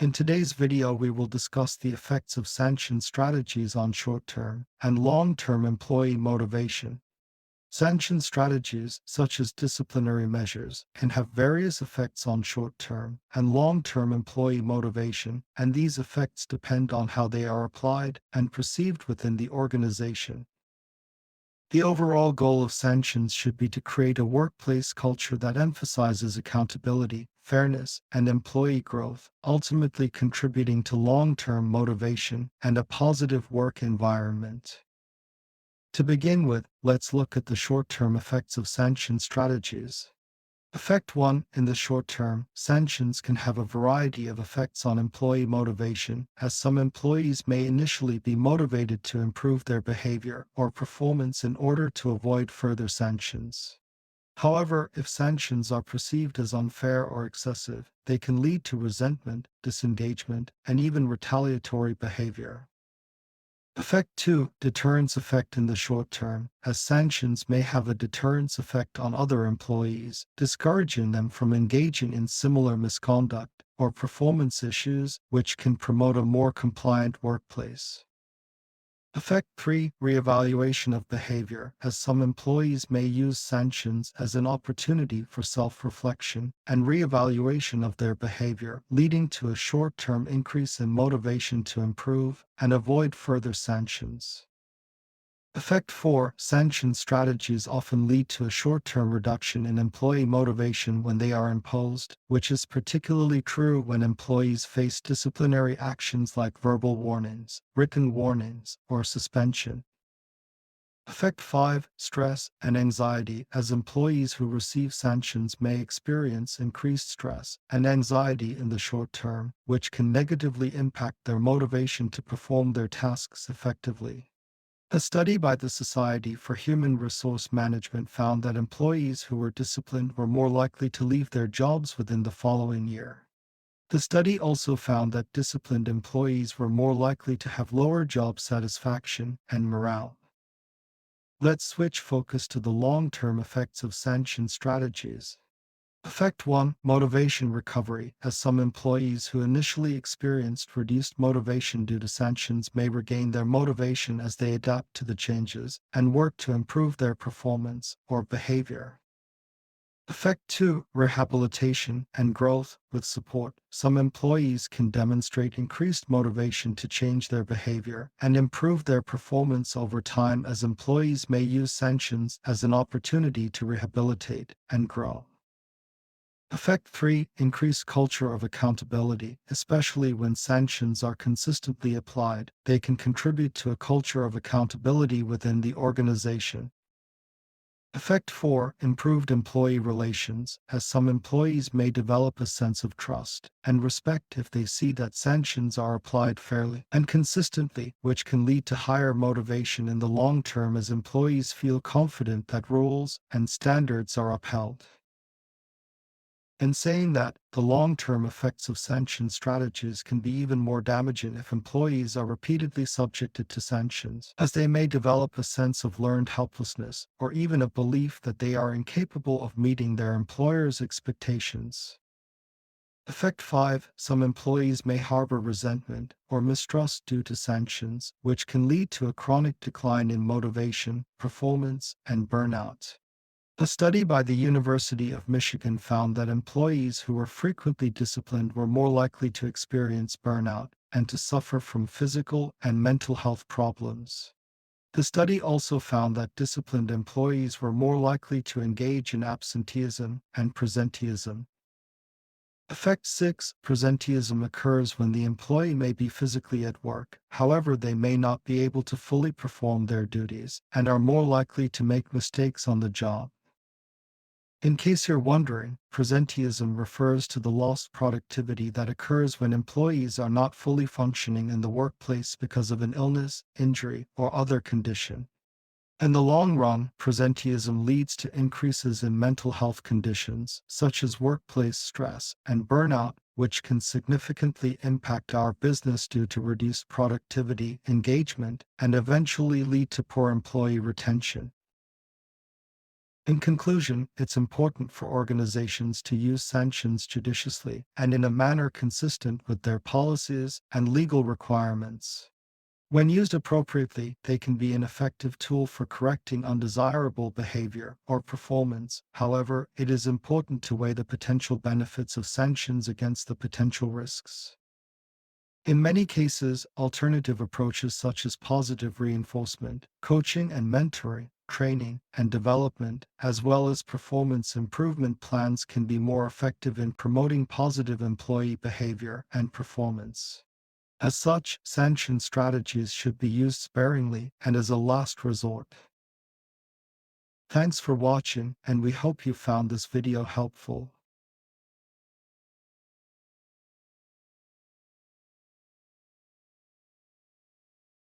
In today's video, we will discuss the effects of sanction strategies on short-term and long-term employee motivation. Sanction strategies, such as disciplinary measures, can have various effects on short-term and long-term employee motivation, and these effects depend on how they are applied and perceived within the organization. The overall goal of sanctions should be to create a workplace culture that emphasizes accountability, fairness, and employee growth, ultimately contributing to long-term motivation and a positive work environment. To begin with, let's look at the short-term effects of sanction strategies. Effect 1. In the short term, sanctions can have a variety of effects on employee motivation, as some employees may initially be motivated to improve their behavior or performance in order to avoid further sanctions. However, if sanctions are perceived as unfair or excessive, they can lead to resentment, disengagement, and even retaliatory behavior. Effect 2. Deterrence effect in the short term, as sanctions may have a deterrence effect on other employees, discouraging them from engaging in similar misconduct or performance issues, which can promote a more compliant workplace. Effect 3. Reevaluation of behavior, as some employees may use sanctions as an opportunity for self-reflection and reevaluation of their behavior, leading to a short-term increase in motivation to improve and avoid further sanctions. Effect 4. Sanction strategies often lead to a short-term reduction in employee motivation when they are imposed, which is particularly true when employees face disciplinary actions like verbal warnings, written warnings, or suspension. Effect 5. Stress and anxiety, as employees who receive sanctions may experience increased stress and anxiety in the short term, which can negatively impact their motivation to perform their tasks effectively. A study by the Society for Human Resource Management found that employees who were disciplined were more likely to leave their jobs within the following year. The study also found that disciplined employees were more likely to have lower job satisfaction and morale. Let's switch focus to the long-term effects of sanction strategies. Effect 1. Motivation recovery, as some employees who initially experienced reduced motivation due to sanctions may regain their motivation as they adapt to the changes and work to improve their performance or behavior. Effect 2. Rehabilitation and growth, with support, some employees can demonstrate increased motivation to change their behavior and improve their performance over time, as employees may use sanctions as an opportunity to rehabilitate and grow. Effect 3. Increased culture of accountability, especially when sanctions are consistently applied. They can contribute to a culture of accountability within the organization. Effect 4. Improved employee relations, as some employees may develop a sense of trust and respect if they see that sanctions are applied fairly and consistently, which can lead to higher motivation in the long term as employees feel confident that rules and standards are upheld. In saying that, the long-term effects of sanction strategies can be even more damaging if employees are repeatedly subjected to sanctions, as they may develop a sense of learned helplessness or even a belief that they are incapable of meeting their employer's expectations. Effect 5. Some employees may harbor resentment or mistrust due to sanctions, which can lead to a chronic decline in motivation, performance, and burnout. A study by the University of Michigan found that employees who were frequently disciplined were more likely to experience burnout and to suffer from physical and mental health problems. The study also found that disciplined employees were more likely to engage in absenteeism and presenteeism. Effect 6. Presenteeism occurs when the employee may be physically at work, however they may not be able to fully perform their duties and are more likely to make mistakes on the job. In case you're wondering, presenteeism refers to the lost productivity that occurs when employees are not fully functioning in the workplace because of an illness, injury, or other condition. In the long run, presenteeism leads to increases in mental health conditions, such as workplace stress and burnout, which can significantly impact our business due to reduced productivity, engagement, and eventually lead to poor employee retention. In conclusion, it's important for organizations to use sanctions judiciously and in a manner consistent with their policies and legal requirements. When used appropriately, they can be an effective tool for correcting undesirable behavior or performance. However, it is important to weigh the potential benefits of sanctions against the potential risks. In many cases, alternative approaches such as positive reinforcement, coaching and mentoring, training and development, as well as performance improvement plans can be more effective in promoting positive employee behavior and performance. As such, sanction strategies should be used sparingly and as a last resort. Thanks for watching, and we hope you found this video helpful.